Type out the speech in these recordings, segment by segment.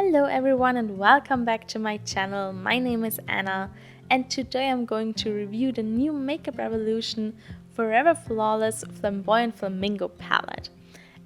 Hello everyone and welcome back to my channel. My name is Anna and today I'm going to review the new Makeup Revolution Forever Flawless Flamboyant Flamingo palette.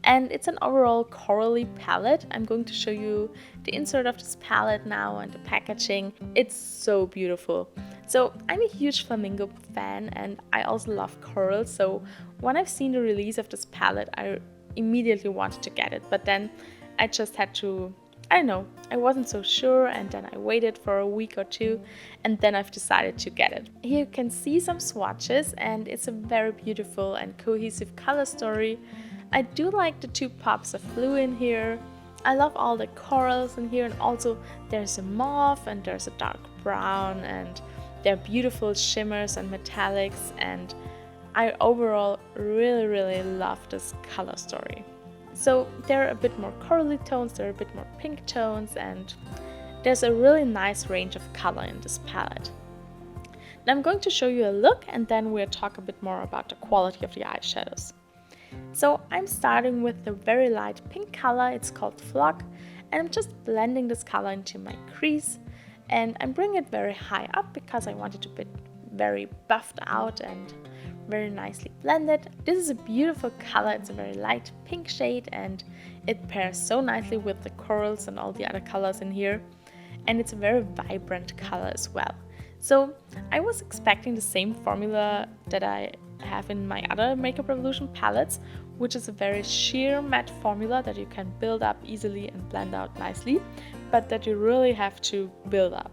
And it's an overall corally palette. I'm going to show you the insert of this palette now and the packaging. It's so beautiful. So I'm a huge flamingo fan and I also love coral, so when I've seen the release of this palette I immediately wanted to get it, but then I just had to, I don't know, I wasn't so sure, and then I waited for a week or two and then I've decided to get it. Here you can see some swatches and it's a very beautiful and cohesive color story. I do like the two pops of blue in here. I love all the corals in here, and also there's a mauve and there's a dark brown and they're beautiful shimmers and metallics, and I overall really love this color story. So there are a bit more corally tones, there are a bit more pink tones, and there's a really nice range of color in this palette. Now I'm going to show you a look and then we'll talk a bit more about the quality of the eyeshadows. So I'm starting with the very light pink color, it's called Flock, and I'm just blending this color into my crease, and I'm bringing it very high up because I want it to be very buffed out and very nicely blended. This is a beautiful color, it's a very light pink shade and it pairs so nicely with the corals and all the other colors in here, and it's a very vibrant color as well. So I was expecting the same formula that I have in my other Makeup Revolution palettes, which is a very sheer matte formula that you can build up easily and blend out nicely, but that you really have to build up.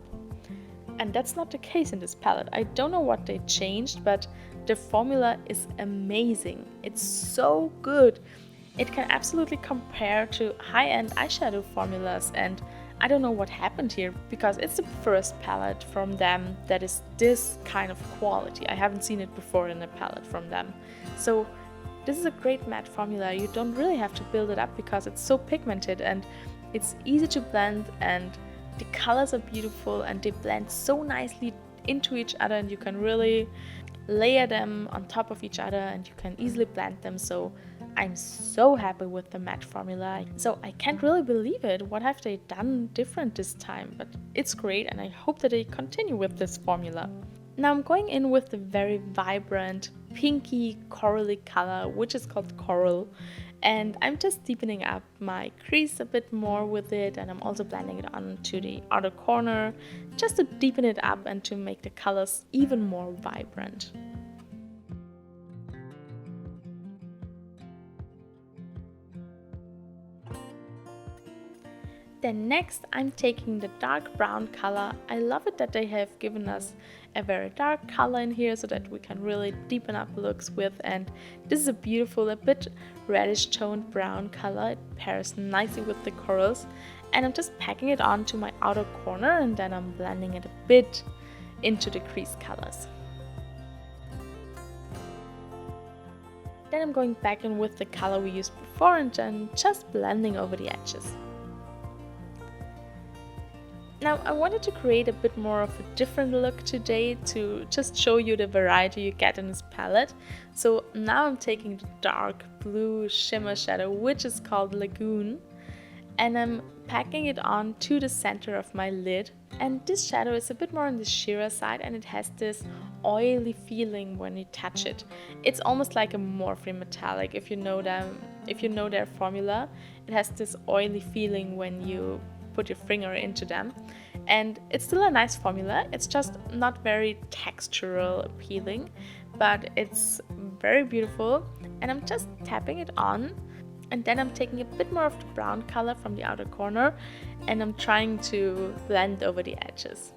And that's not the case in this palette. I don't know what they changed, but the formula is amazing. It's so good. It can absolutely compare to high-end eyeshadow formulas, and I don't know what happened here because it's the first palette from them that is this kind of quality. I haven't seen it before in a palette from them. So this is a great matte formula. You don't really have to build it up because it's so pigmented and it's easy to blend, and the colors are beautiful and they blend so nicely into each other, and you can really layer them on top of each other and you can easily blend them. So I'm so happy with the matte formula. So I can't really believe it. What have they done different this time? But it's great and I hope that they continue with this formula. Now I'm going in with the very vibrant pinky corally color, which is called Coral, and I'm just deepening up my crease a bit more with it, and I'm also blending it onto the outer corner just to deepen it up and to make the colors even more vibrant. Then next I'm taking the dark brown color. I love it that they have given us a very dark color in here so that we can really deepen up looks with, and this is a beautiful, a bit reddish toned brown color. It pairs nicely with the corals, and I'm just packing it onto my outer corner and then I'm blending it a bit into the crease colors. Then I'm going back in with the color we used before and then just blending over the edges. Now I wanted to create a bit more of a different look today to just show you the variety you get in this palette. So now I'm taking the dark blue shimmer shadow, which is called Lagoon, and I'm packing it on to the center of my lid. And this shadow is a bit more on the sheerer side and it has this oily feeling when you touch it. It's almost like a Morphe metallic. If you know them, if you know their formula, it has this oily feeling when you put your finger into them, and it's still a nice formula. It's just not very textural appealing, but it's very beautiful, and I'm just tapping it on, and then I'm taking a bit more of the brown color from the outer corner and I'm trying to blend over the edges.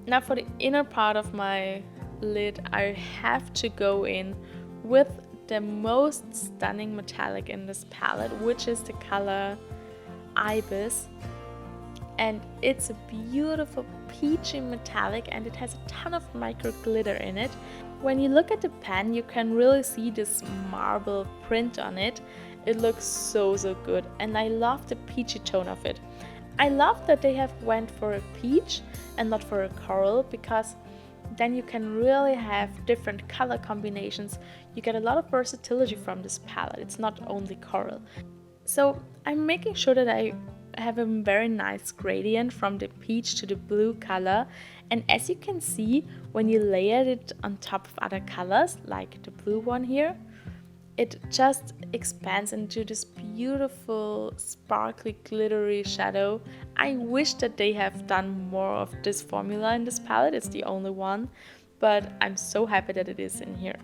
Now for the inner part of my lid I have to go in with the most stunning metallic in this palette, which is the color Ibis, and it's a beautiful peachy metallic and it has a ton of micro glitter in it. When you look at the pan you can really see this marble print on it. It looks so good, and I love the peachy tone of it. I love that they have went for a peach and not for a coral, because then you can really have different color combinations. You get a lot of versatility from this palette. It's not only coral. So I'm making sure that I have a very nice gradient from the peach to the blue color, and as you can see, when you layer it on top of other colors like the blue one here, it just expands into this beautiful sparkly glittery shadow. I wish that they have done more of this formula in this palette. It's the only one, but I'm so happy that it is in here.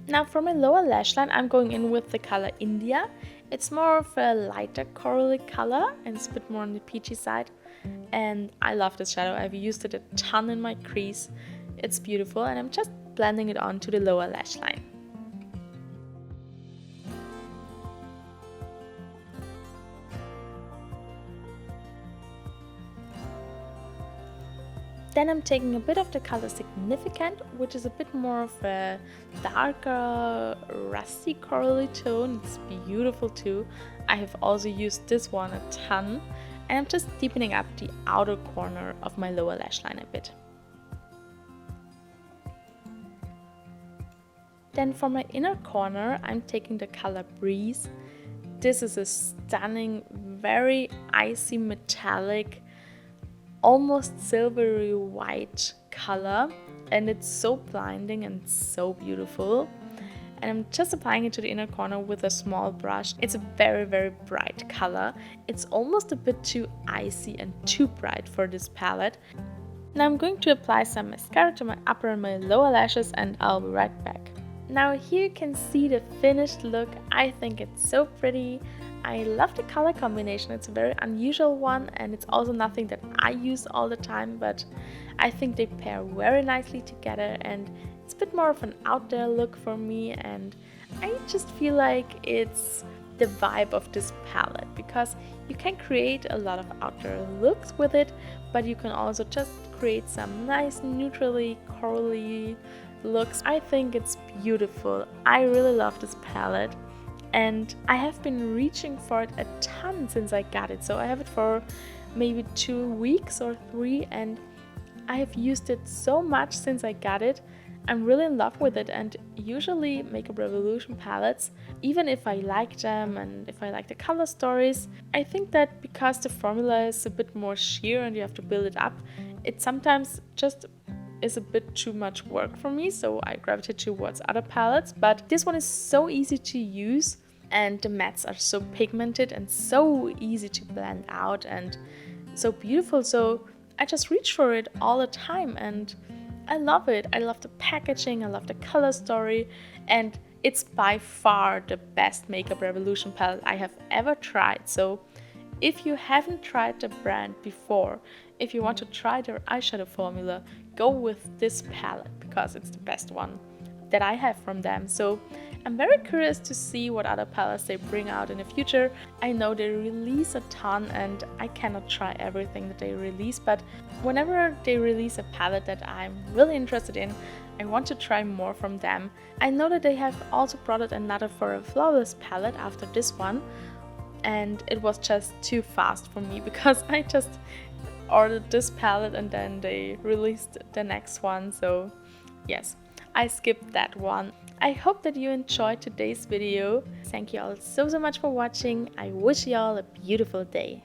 Now for my lower lash line, I'm going in with the color India. It's more of a lighter corally color and it's a bit more on the peachy side. And I love this shadow. I've used it a ton in my crease. It's beautiful, and I'm just blending it onto the lower lash line. Then I'm taking a bit of the color Significant, which is a bit more of a darker, rusty corally tone. It's beautiful too. I have also used this one a ton, and I'm just deepening up the outer corner of my lower lash line a bit. Then for my inner corner, I'm taking the color Breeze. This is a stunning, very icy metallic, almost silvery white color, and it's so blinding and so beautiful. And I'm just applying it to the inner corner with a small brush. It's a very, very bright color. It's almost a bit too icy and too bright for this palette. Now I'm going to apply some mascara to my upper and my lower lashes, and I'll be right back. Now here you can see the finished look. I think it's so pretty. I love the color combination. It's a very unusual one, and it's also nothing that I use all the time, but I think they pair very nicely together, and it's a bit more of an out there look for me, and I just feel like it's the vibe of this palette, because you can create a lot of outdoor looks with it, but you can also just create some nice neutrally corally looks. I think it's beautiful. I really love this palette, and I have been reaching for it a ton since I got it. So I have it for maybe 2 weeks or 3, and I have used it so much since I got it. I'm really in love with it, and usually Makeup Revolution palettes, even if I like them and if I like the color stories, I think that because the formula is a bit more sheer and you have to build it up, it sometimes just is a bit too much work for me, so I gravitate towards other palettes. But this one is so easy to use, and the mattes are so pigmented and so easy to blend out and so beautiful, so I just reach for it all the time, and I love it. I love the packaging, I love the color story, and it's by far the best Makeup Revolution palette I have ever tried. So if you haven't tried the brand before, if you want to try their eyeshadow formula, go with this palette, because it's the best one that I have from them. So I'm very curious to see what other palettes they bring out in the future. I know they release a ton, and I cannot try everything that they release, but whenever they release a palette that I'm really interested in, I want to try more from them. I know that they have also brought out another For a Flawless palette after this one, and it was just too fast for me, because I just ordered this palette and then they released the next one, so yes, I skipped that one. I hope that you enjoyed today's video. Thank you all so much for watching. I wish you all a beautiful day.